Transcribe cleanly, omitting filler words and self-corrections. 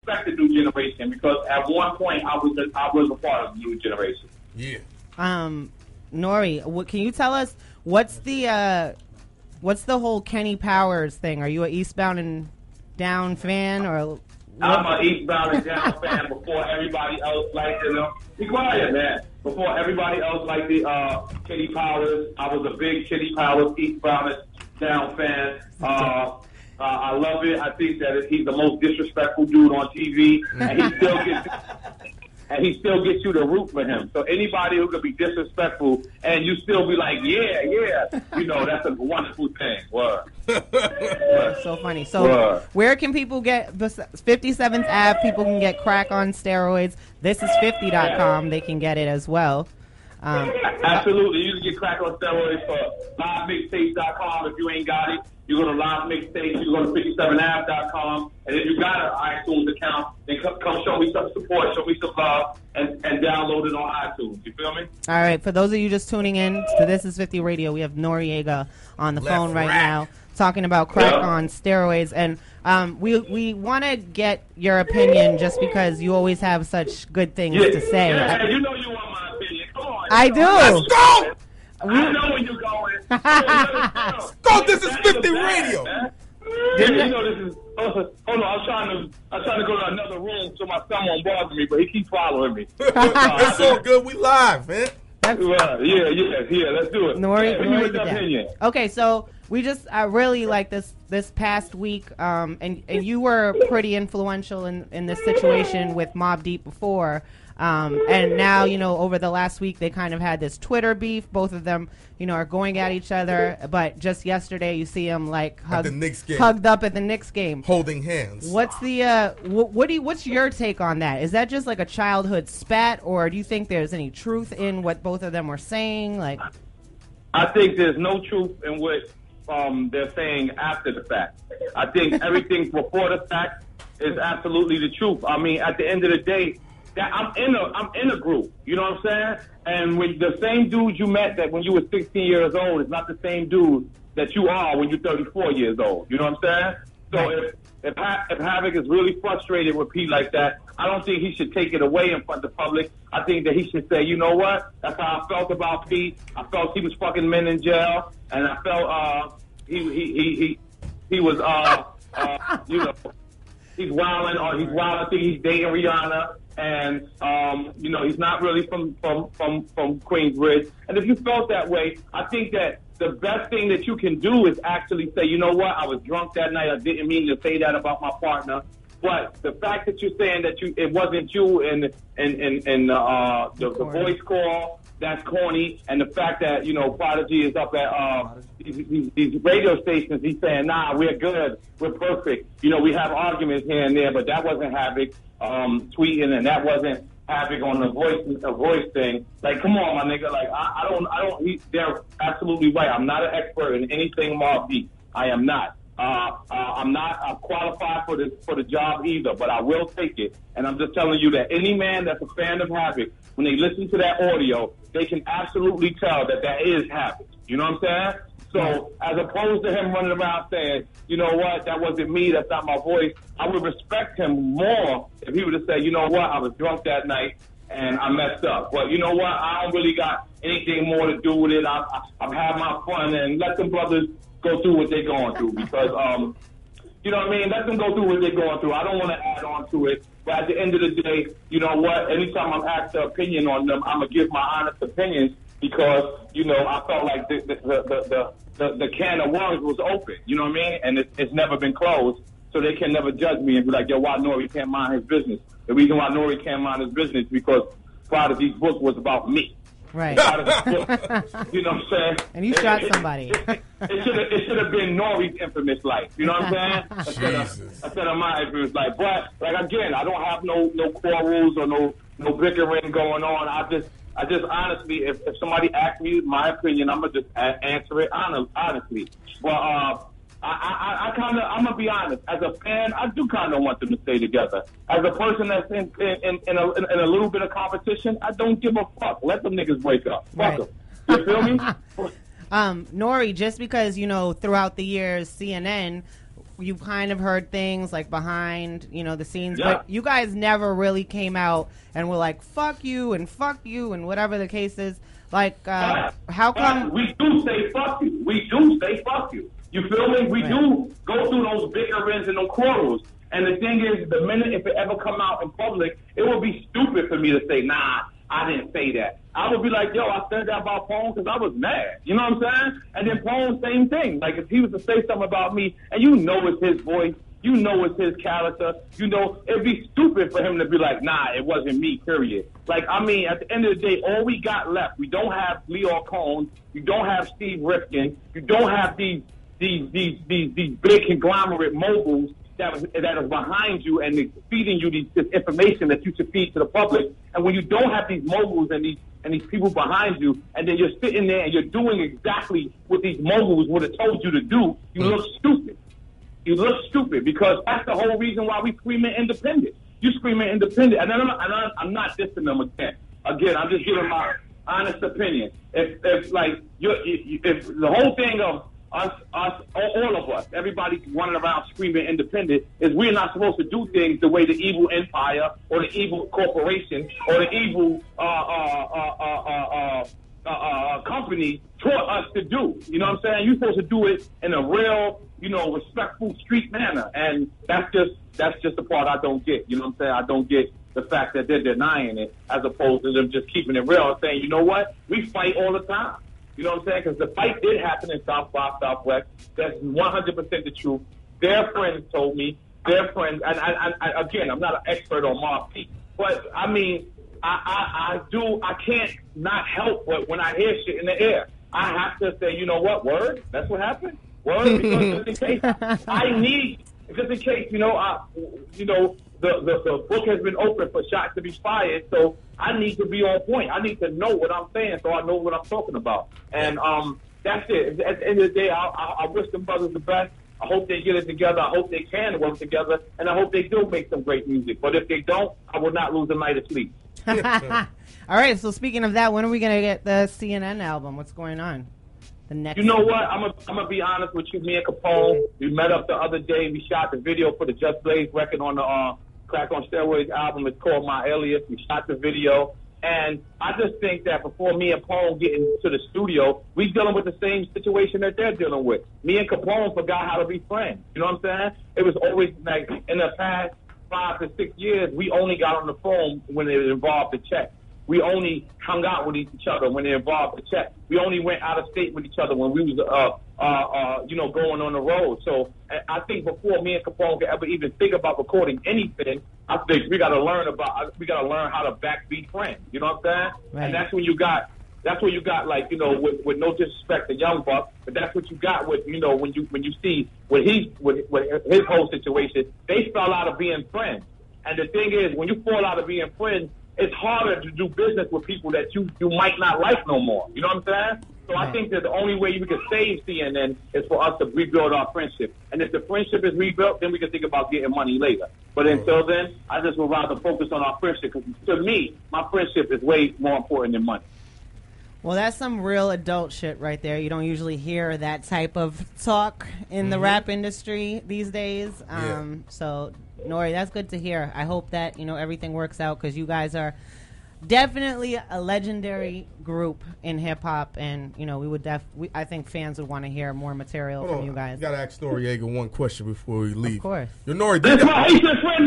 respect the new generation because at one point I was a part of the new generation. Yeah. N.O.R.E, can you tell us what's the whole Kenny Powers thing? Are you a Eastbound and Down fan or? I'm an Eastbound and Down fan before everybody else liked it. Be quiet, man. Before everybody else liked the Kenny Powers, I was a big Kenny Powers Eastbound and Down fan. I love it. I think that he's the most disrespectful dude on TV, and he still gets you to root for him. So anybody who could be disrespectful and you still be like, yeah, that's a wonderful thing. Word. That's so funny. So where can people get 57th Ave? People can get crack on steroids. This is50.com. They can get it as well. Absolutely. You can get crack on steroids for livemixtapes.com. If you ain't got it, you go to Live Mixtapes, you go to 57av.com, and if you got an iTunes account, then come show me some support, show me some love, and download it on iTunes. You feel me? All right. For those of you just tuning in to This Is 50 Radio, we have N.O.R.E on the phone right now talking about crack on steroids. And we want to get your opinion just because you always have such good things to say. Yeah, you know you want my opinion. Come on. I do. Let's go! I know where you're going. Go, This Is 50 Radio. You know this is. Hold on, I'm trying to go to another room so my son won't bother me, but he keeps following me. It's all good. We live, man. Yeah. Let's do it. N.O.R.E. Okay, so we just really like this past week, and you were pretty influential in this situation with Mobb Deep before. And now, over the last week, they kind of had this Twitter beef. Both of them, are going at each other. But just yesterday, you see them hugged up at the Knicks game, holding hands. What's the what's your take on that? Is that just like a childhood spat, or do you think there's any truth in what both of them were saying? Like, I think there's no truth in what they're saying after the fact. I think everything before the fact is absolutely the truth. I mean, at the end of the day. I'm in a group, you know what I'm saying? And when the same dude you met that when you were 16 years old is not the same dude that you are when you're 34 years old. You know what I'm saying? So if Havoc is really frustrated with Pete like that, I don't think he should take it away in front of the public. I think that he should say, you know what? That's how I felt about Pete. I felt he was fucking men in jail, and I felt he was he's wilding, or he's wild. I think he's dating Rihanna. And, he's not really from Queensbridge. And if you felt that way, I think that the best thing that you can do is actually say, you know what, I was drunk that night. I didn't mean to say that about my partner. But the fact that you're saying that it wasn't you and the voice call, that's corny. And the fact that, Prodigy is up at these radio stations, he's saying, nah, we're good, we're perfect. We have arguments here and there, but that wasn't Havoc tweeting, and that wasn't Havoc on the voice thing. Like, come on, my nigga. Like, I don't. They're absolutely right. I'm not an expert in anything Mobb Deep. I am not. I'm not qualified for the job either, but I will take it. And I'm just telling you that any man that's a fan of Havoc, when they listen to that audio, they can absolutely tell that is Havoc. You know what I'm saying? So as opposed to him running around saying, you know what, that wasn't me, that's not my voice, I would respect him more if he would have said, you know what, I was drunk that night and I messed up. But you know what, I don't really got anything more to do with it. I've had my fun, and let them brothers go through what they're going through because, you know what I mean, let them go through what they're going through. I don't want to add on to it. But at the end of the day, you know what, anytime I'm asked an opinion on them, I'm going to give my honest opinions because, I felt like the can of worms was open, you know what I mean? And it's never been closed, so they can never judge me and be like, yo, why N.O.R.E can't mind his business? The reason why N.O.R.E can't mind his business is because Prodigy's book was about me. Right. You know what I'm saying? And you shot somebody. It should have been N.O.R.E's infamous life. You know what I'm saying? Instead of my infamous life. But, again, I don't have no quarrels or no bickering going on. I just honestly, if somebody asks me my opinion, I'm gonna just answer it honestly. But I'm gonna be honest. As a fan, I do kind of want them to stay together. As a person that's in a little bit of competition, I don't give a fuck. Let them niggas break up. Fuck them. You feel me? N.O.R.E, just because throughout the years CNN you've kind of heard things like behind, the scenes, Yeah. but you guys never really came out and were like, fuck you and whatever the case is. Like, how come? We do say fuck you. We do say fuck you. You feel me? We do go through those bickerings and those quarrels. And the thing is, the minute if it ever come out in public, it would be stupid for me to say, nah, I didn't say that. I would be like, yo, I said that about Pone because I was mad. You know what I'm saying? And then Pone, same thing. Like, if he was to say something about me, and it's his voice, it's his character, it'd be stupid for him to be like, nah, it wasn't me, period. Like, I mean, at the end of the day, all we got left, we don't have Leo Cohn, you don't have Steve Rifkin, you don't have these big conglomerate moguls that is behind you and feeding you this information that you should feed to the public. And when you don't have these moguls and these people behind you, and then you're sitting there and you're doing exactly what these moguls would have told you to do, you look stupid. You look stupid because that's the whole reason why we screaming independent. You screaming independent, and I'm not dissing them again. Again, I'm just giving my honest opinion. If the whole thing of us, all of us, everybody running around screaming independent, is we're not supposed to do things the way the evil empire or the evil corporation or the evil company taught us to do. You know what I'm saying? You're supposed to do it in a real, respectful street manner, and that's just the part I don't get. You know what I'm saying? I don't get the fact that they're denying it as opposed to them just keeping it real and saying, you know what? We fight all the time. You know what I'm saying? Because the fight did happen in South by Southwest. That's 100% the truth. Their friends told me. Their friends, and again, I'm not an expert on mob, but I mean, I can't not help but when I hear shit in the air. I have to say, you know what? Word? That's what happened? Word? Because just in case the book has been open for shots to be fired, so I need to be on point. I need to know what I'm saying so I know what I'm talking about. And that's it. At the end of the day, I wish them brothers the best. I hope they get it together. I hope they can work together. And I hope they do make some great music. But if they don't, I will not lose a night of sleep. All right, so speaking of that, when are we going to get the CNN album? What's going on? The next. You know what? I'm gonna be honest with you. Me and Capone, we met up the other day. We shot the video for the Just Blaze record on the Crack on Steroids album. It's called My Alias. We shot the video. And I just think that before me and Capone get into the studio, we dealing with the same situation that they're dealing with. Me and Capone forgot how to be friends. You know what I'm saying? It was always like in the past 5 to 6 years, we only got on the phone when it involved the check. We only hung out with each other when it involved the check. We only went out of state with each other when we was, going on the road. So I think before me and Capone could ever even think about recording anything, I think we got to learn how to backbeat friends. You know what I'm saying? Right. And that's when you got like, with no disrespect to Young Buck, but that's what you got with, when you see with his whole situation, they fell out of being friends. And the thing is, when you fall out of being friends, it's harder to do business with people that you might not like no more. You know what I'm saying? So I think that the only way we can save CNN is for us to rebuild our friendship. And if the friendship is rebuilt, then we can think about getting money later. But until then, I just would rather focus on our friendship because to me, my friendship is way more important than money. Well, that's some real adult shit right there. You don't usually hear that type of talk in the rap industry these days. So, N.O.R.E, that's good to hear. I hope that, everything works out because you guys are definitely a legendary group in hip-hop. And, I think fans would want to hear more material from you guys. You got to ask Noriega one question before we leave. Of course. N.O.R.E, That's my Haitian friend,